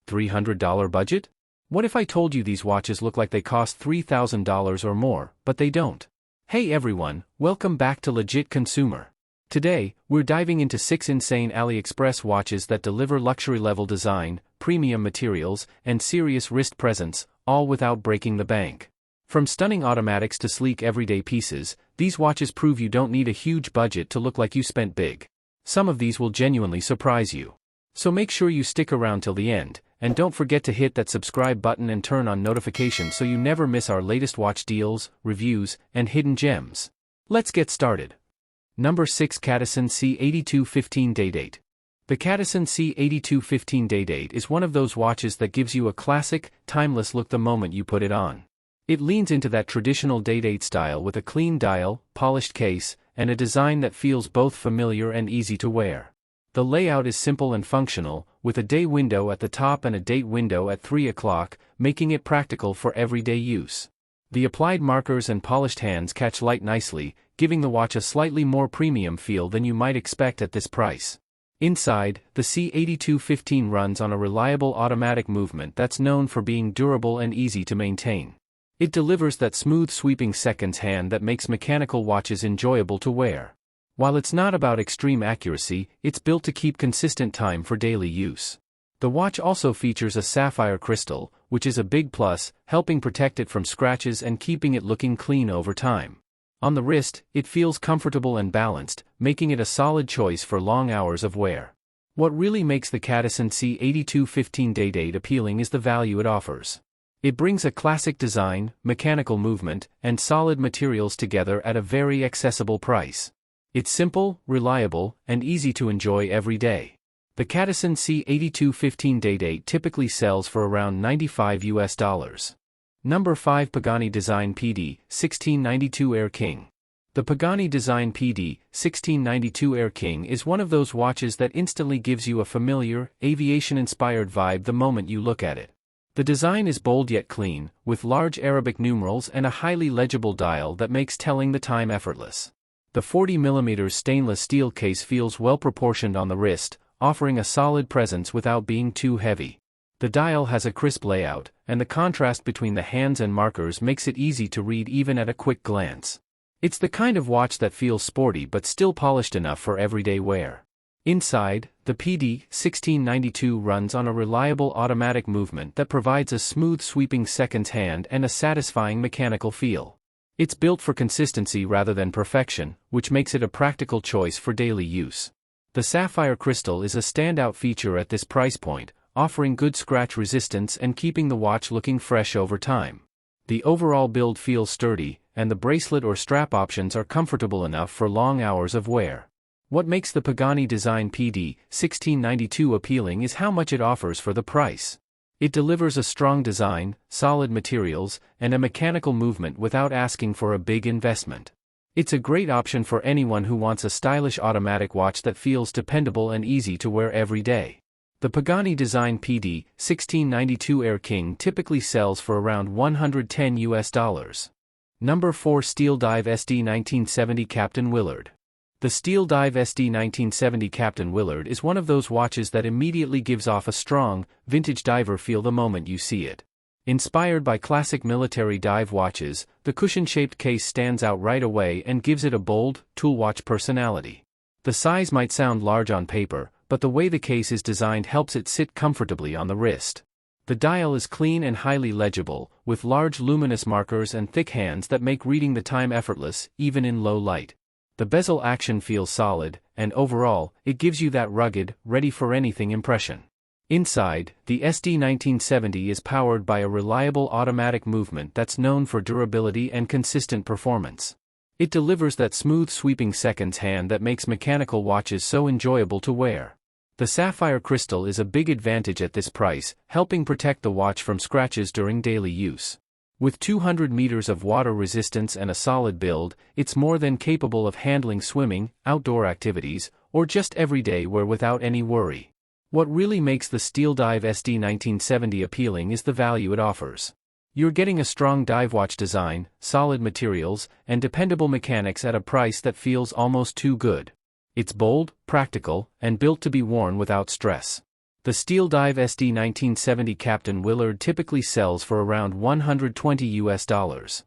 $300 budget? What if I told you these watches look like they cost $3,000 or more, but they don't? Hey everyone, welcome back to Legit Consumer. Today, we're diving into 6 insane AliExpress watches that deliver luxury-level design, premium materials, and serious wrist presence, all without breaking the bank. From stunning automatics to sleek everyday pieces, these watches prove you don't need a huge budget to look like you spent big. Some of these will genuinely surprise you. So make sure you stick around till the end, and don't forget to hit that subscribe button and turn on notifications so you never miss our latest watch deals, reviews, and hidden gems. Let's get started. Number 6. Cadison C8215 Day Date. The Cadison C8215 Day Date is one of those watches that gives you a classic, timeless look the moment you put it on. It leans into that traditional day date style with a clean dial, polished case, and a design that feels both familiar and easy to wear. The layout is simple and functional, with a day window at the top and a date window at 3 o'clock, making it practical for everyday use. The applied markers and polished hands catch light nicely, giving the watch a slightly more premium feel than you might expect at this price. Inside, the C8215 runs on a reliable automatic movement that's known for being durable and easy to maintain. It delivers that smooth sweeping seconds hand that makes mechanical watches enjoyable to wear. While it's not about extreme accuracy, it's built to keep consistent time for daily use. The watch also features a sapphire crystal, which is a big plus, helping protect it from scratches and keeping it looking clean over time. On the wrist, it feels comfortable and balanced, making it a solid choice for long hours of wear. What really makes the Cadison C8215 Day Date appealing is the value it offers. It brings a classic design, mechanical movement, and solid materials together at a very accessible price. It's simple, reliable, and easy to enjoy every day. The Cadison C8215 Day Date typically sells for around $95. Number 5. Pagani Design PD 1692 Air King. The Pagani Design PD 1692 Air King is one of those watches that instantly gives you a familiar, aviation-inspired vibe the moment you look at it. The design is bold yet clean, with large Arabic numerals and a highly legible dial that makes telling the time effortless. The 40mm stainless steel case feels well proportioned on the wrist, offering a solid presence without being too heavy. The dial has a crisp layout, and the contrast between the hands and markers makes it easy to read even at a quick glance. It's the kind of watch that feels sporty but still polished enough for everyday wear. Inside, the PD 1692 runs on a reliable automatic movement that provides a smooth sweeping seconds hand and a satisfying mechanical feel. It's built for consistency rather than perfection, which makes it a practical choice for daily use. The sapphire crystal is a standout feature at this price point, offering good scratch resistance and keeping the watch looking fresh over time. The overall build feels sturdy, and the bracelet or strap options are comfortable enough for long hours of wear. What makes the Pagani Design PD 1692 appealing is how much it offers for the price. It delivers a strong design, solid materials, and a mechanical movement without asking for a big investment. It's a great option for anyone who wants a stylish automatic watch that feels dependable and easy to wear every day. The Pagani Design PD 1692 Air King typically sells for around $110. Number 4. Steel Dive SD 1970 Captain Willard. The Steel Dive SD 1970 Captain Willard is one of those watches that immediately gives off a strong, vintage diver feel the moment you see it. Inspired by classic military dive watches, the cushion-shaped case stands out right away and gives it a bold, tool watch personality. The size might sound large on paper, but the way the case is designed helps it sit comfortably on the wrist. The dial is clean and highly legible, with large luminous markers and thick hands that make reading the time effortless, even in low light. The bezel action feels solid, and overall, it gives you that rugged, ready-for-anything impression. Inside, the SD 1970 is powered by a reliable automatic movement that's known for durability and consistent performance. It delivers that smooth sweeping seconds hand that makes mechanical watches so enjoyable to wear. The sapphire crystal is a big advantage at this price, helping protect the watch from scratches during daily use. With 200 meters of water resistance and a solid build, it's more than capable of handling swimming, outdoor activities, or just everyday wear without any worry. What really makes the Steel Dive SD 1970 appealing is the value it offers. You're getting a strong dive watch design, solid materials, and dependable mechanics at a price that feels almost too good. It's bold, practical, and built to be worn without stress. The steel dive SD 1970 Captain Willard typically sells for around $120.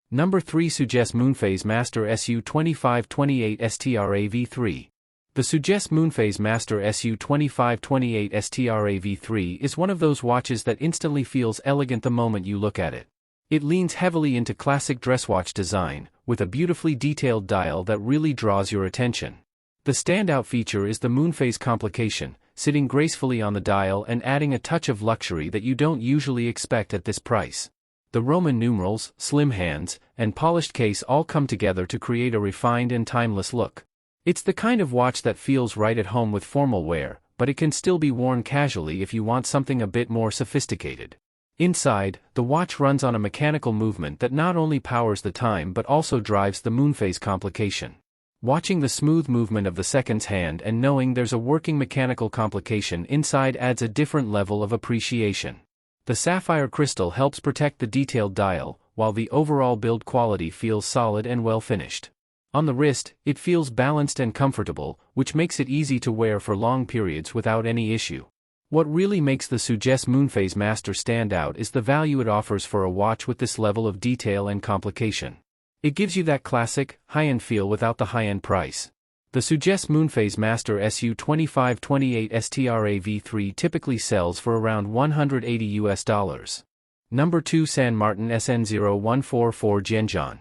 Number 3 Suggest Moonphase Master SU2528 STRA V3. The Suggest Moonphase Master SU2528 STRA V3 is one of those watches that instantly feels elegant the moment you look at it. It leans heavily into classic dress watch design, with a beautifully detailed dial that really draws your attention. The standout feature is the Moonphase complication, sitting gracefully on the dial and adding a touch of luxury that you don't usually expect at this price. The Roman numerals, slim hands, and polished case all come together to create a refined and timeless look. It's the kind of watch that feels right at home with formal wear, but it can still be worn casually if you want something a bit more sophisticated. Inside, the watch runs on a mechanical movement that not only powers the time but also drives the Moonphase complication. Watching the smooth movement of the seconds hand and knowing there's a working mechanical complication inside adds a different level of appreciation. The sapphire crystal helps protect the detailed dial, while the overall build quality feels solid and well finished. On the wrist, it feels balanced and comfortable, which makes it easy to wear for long periods without any issue. What really makes the Suggest Moonphase Master stand out is the value it offers for a watch with this level of detail and complication. It gives you that classic, high-end feel without the high-end price. The Suggest Moonphase Master SU2528 STRA V3 typically sells for around $180. Number 2 San Martin SN0144 Genj.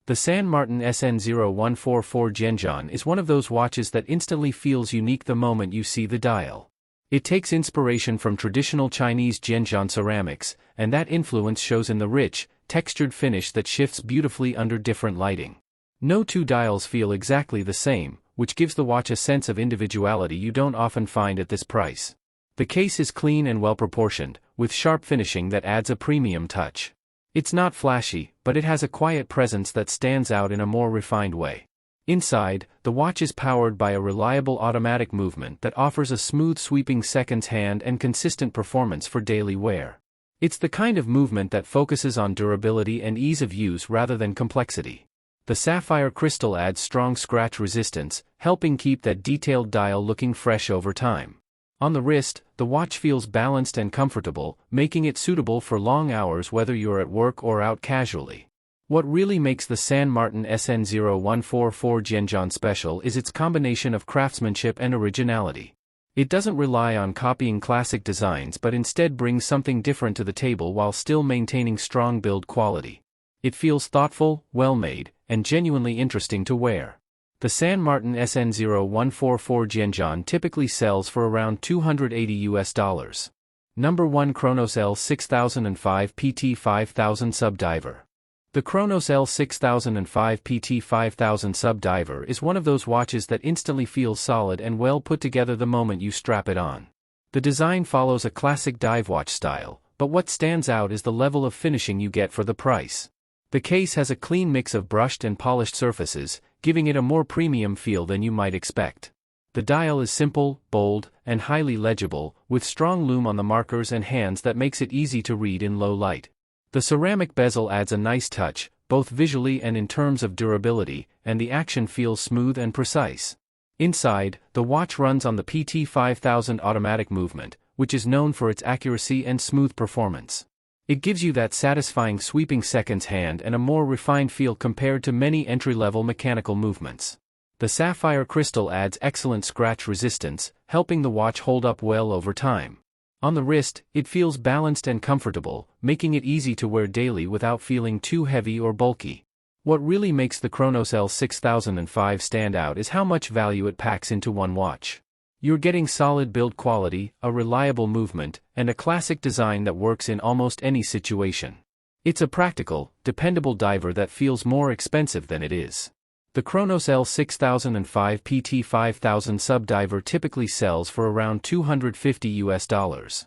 The San Martin SN0144 Genj is one of those watches that instantly feels unique the moment you see the dial. It takes inspiration from traditional Chinese Genj ceramics, and that influence shows in the rich, textured finish that shifts beautifully under different lighting. No two dials feel exactly the same, which gives the watch a sense of individuality you don't often find at this price. The case is clean and well-proportioned, with sharp finishing that adds a premium touch. It's not flashy, but it has a quiet presence that stands out in a more refined way. Inside, the watch is powered by a reliable automatic movement that offers a smooth sweeping seconds hand and consistent performance for daily wear. It's the kind of movement that focuses on durability and ease of use rather than complexity. The sapphire crystal adds strong scratch resistance, helping keep that detailed dial looking fresh over time. On the wrist, the watch feels balanced and comfortable, making it suitable for long hours whether you're at work or out casually. What really makes the San Martin SN0144 Genj special is its combination of craftsmanship and originality. It doesn't rely on copying classic designs but instead brings something different to the table while still maintaining strong build quality. It feels thoughtful, well-made, and genuinely interesting to wear. The San Martin SN0144 Genj typically sells for around $280. Number 1 Kronosel 6005 PT 5000 Subdiver. The Kronosel 6005 PT 5000 Subdiver is one of those watches that instantly feels solid and well put together the moment you strap it on. The design follows a classic dive watch style, but what stands out is the level of finishing you get for the price. The case has a clean mix of brushed and polished surfaces, giving it a more premium feel than you might expect. The dial is simple, bold, and highly legible, with strong lume on the markers and hands that makes it easy to read in low light. The ceramic bezel adds a nice touch, both visually and in terms of durability, and the action feels smooth and precise. Inside, the watch runs on the PT 5000 automatic movement, which is known for its accuracy and smooth performance. It gives you that satisfying sweeping seconds hand and a more refined feel compared to many entry-level mechanical movements. The sapphire crystal adds excellent scratch resistance, helping the watch hold up well over time. On the wrist, it feels balanced and comfortable, making it easy to wear daily without feeling too heavy or bulky. What really makes the Kronosel 6005 stand out is how much value it packs into one watch. You're getting solid build quality, a reliable movement, and a classic design that works in almost any situation. It's a practical, dependable diver that feels more expensive than it is. The Kronosel 6005 PT 5000 Subdiver typically sells for around $250.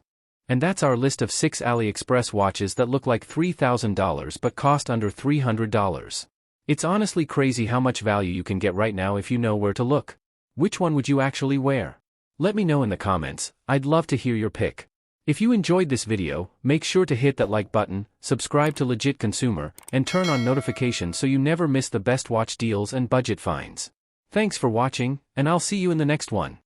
And that's our list of 6 AliExpress watches that look like $3,000 but cost under $300. It's honestly crazy how much value you can get right now if you know where to look. Which one would you actually wear? Let me know in the comments, I'd love to hear your pick. If you enjoyed this video, make sure to hit that like button, subscribe to Legit Consumer, and turn on notifications so you never miss the best watch deals and budget finds. Thanks for watching, and I'll see you in the next one.